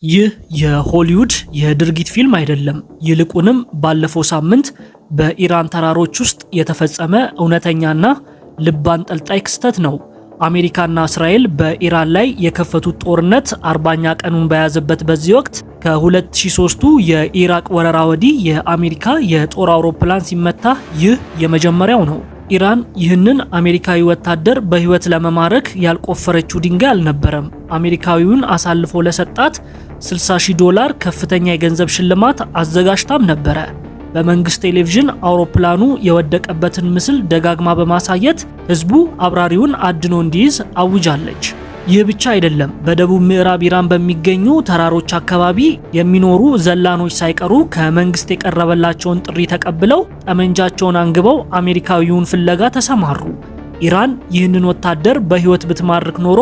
ይህ የሆሊውድ የድርጊት ፊልም አይደለም። ይልቁንም ባለፈው ሳምንት በኢራን ተራሮች ውስጥ የተፈጸመ እውነተኛና ልብ አንጠልጣይ ክስተት ነው። አሜሪካና እስራኤል በኢራን ላይ የከፈቱት ጦርነት 40ኛ ቀኑን በያዘበት በዚህ ወቅት ከ2003ቱ የኢራቅ ወረራ ወዲህ የአሜሪካ የጦር አውሮፕላን ሲመታ ይህ የመጀመሪያው ነው። ኢራን ይህንን አሜሪካዊ ወታደር በህይወት ለመማረክ ያልቆፈረችው ድንጋይ አልነበረም። አሜሪካዊውን አሳልፎ ለሰጣት $60,000 ከፍተኛ የገንዘብ ሽልማት አዘጋጅታም ነበረ። በመንግስት ቴሌቪዥን አውሮፕላኑ የወደቀበትን ምስል ደጋግማ በማሳየት ህዝቡ አብራሪውን አድኖ እንዲይዝ አውጃለች። ይህ ብቻ አይደለም። በደቡብ ምዕራብ ኢራን በሚገኙ ተራሮች አካባቢ የሚኖሩ ዘላኖች ሳይቀሩ ከመንግስት የቀረበላቸውን ጥሪ ተቀብለው ጠመንጃቸውን አንግበው አሜሪካዊውን ፍለጋ ተሰማሩ። ኢራን ይህንን ወታደር በህይወት ብትማርክ ኖሮ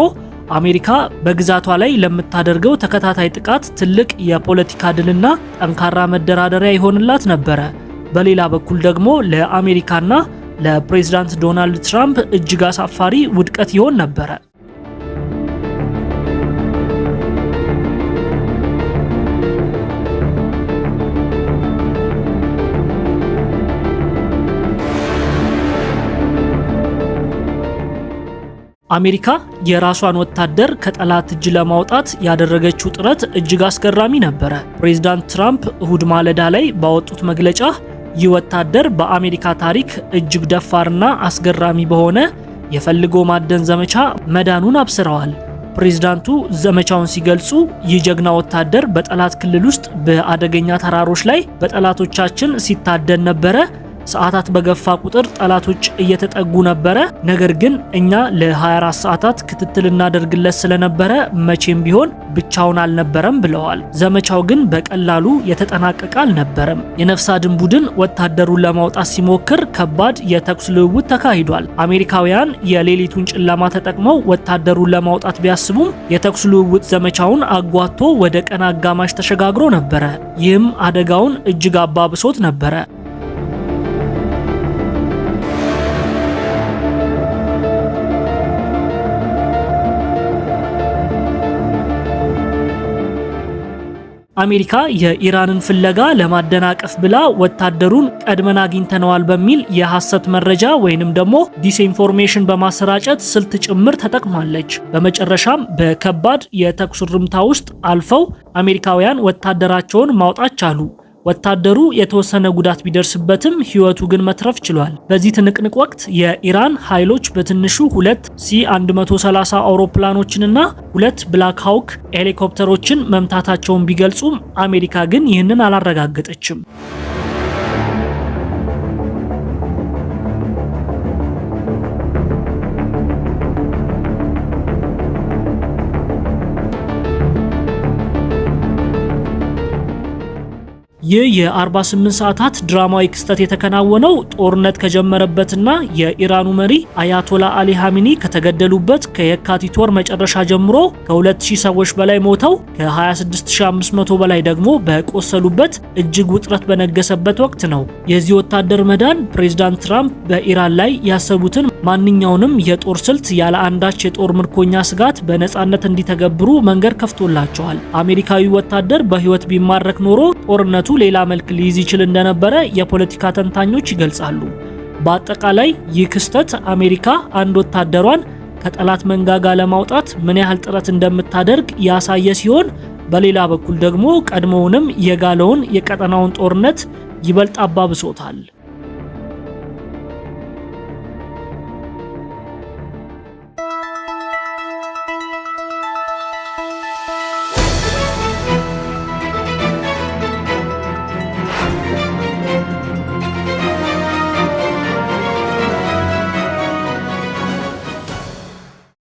አሜሪካ በግዛቷ ላይ ለምታደርገው ተከታታይ ጥቃት ትልቅ የፖለቲካ ድልና ጠንካራ መደራደሪያ ይሆንላት ነበረ። በሌላ በኩል ደግሞ ለአሜሪካና ለፕሬዝዳንት ዶናልድ ትራምፕ እጅግ አሳፋሪ ውድቀት ይሆን ነበረ። አሜሪካ የራሷን ወታደር ከጠላት እጅ ለማውጣት ያደረገችው ጥረት እጅግ አስገራሚ ነበረ። ፕሬዝዳንት ትራምፕ እሁድ ማለዳ ላይ ባወጡት መግለጫ ይህ ወታደር በአሜሪካ ታሪክ እጅግ ደፋርና አስገራሚ በሆነ የፈልጎ ማደን ዘመቻ መዳኑን አብስረዋል። ፕሬዝዳንቱ ዘመቻውን ሲገልጹ ይህ ጀግና ወታደር በጠላት ክልል ውስጥ በአደገኛ ተራሮች ላይ በጠላቶቻችን ሲታደን ነበረ። ሰዓታት በገፋ ቁጥር ጠላቶች እየተጠጉ ነበረ። ነገር ግን እኛ ለ24 ሰዓታት ክትትል እናደርግለት ስለነበረ መቼም ቢሆን ብቻውን አልነበረም ብለዋል። ዘመቻው ግን በቀላሉ የተጠናቀቀ አልነበረም። የነፍስ አድን ቡድን ወታደሩን ለማውጣት ሲሞክር ከባድ የተኩስ ልውውጥ ተካሂዷል። አሜሪካውያን የሌሊቱን ጨለማ ተጠቅመው ወታደሩን ለማውጣት ቢያስቡም የተኩስ ልውውጥ ዘመቻውን አጓቶ ወደ ቀን አጋማሽ ተሸጋግሮ ነበረ። ይህም አደጋውን እጅግ አባብሶት ነበረ። አሜሪካ የኢራንን ፍለጋ ለማደናቀፍ ብላ ወታደሩን ቀድመን አግኝተነዋል በሚል የሐሰት መረጃ ወይንም ደግሞ ዲስኢንፎርሜሽን በማሰራጨት ስልት ጭምር ተጠቅማለች። በመጨረሻም በከባድ የተኩስ ርምታ ውስጥ አልፈው አሜሪካውያን ወታደራቸውን ማውጣት ቻሉ። ወታደሩ የተወሰነ ጉዳት ቢደርስበትም ህይወቱ ግን መትረፍ ችሏል። በዚህ ትንቅንቅ ወቅት የኢራን ኃይሎች በትንሹ 2 C-130 አውሮፕላኖችንና 2 ብላክ ሃውክ ሄሊኮፕተሮችን መምታታቸውን ቢገልጹም አሜሪካ ግን ይህንን አላረጋገጠችም። ይህ የ48 ሰዓታት ድራማዊ ክስተት የተከናወነው ጦርነት ከጀመረበትና የኢራኑ መሪ አያቶላ አሊ ሀሚኒ ከተገደሉበት ከየካቲት ወር መጨረሻ ጀምሮ ከ2000 ሰዎች በላይ ሞተው ከ26500 በላይ ደግሞ በቆሰሉበት እጅግ ውጥረት በነገሰበት ወቅት ነው። የዚህ ወታደር መዳን ፕሬዝዳንት ትራምፕ በኢራን ላይ ያሰቡትን ማንኛውንም የጦር ስልት ያለ አንዳች የጦር ምርኮኛ ስጋት በነጻነት እንዲተገብሩ መንገድ ከፍቶላቸዋል። አሜሪካዊ ወታደር በህይወት ቢማረክ ኖሮ ጦርነቱ ሌላ መልክ ሊይዝ ይችል እንደነበረ የፖለቲካ ተንታኞች ይገልጻሉ። በአጠቃላይ ይህ ክስተት አሜሪካ አንድ ወታደሯን ከጠላት መንጋጋ ለማውጣት ምን ያህል ጥረት እንደምታደርግ ያሳየ ሲሆን፣ በሌላ በኩል ደግሞ ቀድሞውንም የጋለውን የቀጠናውን ጦርነት ይበልጥ አባብሶታል።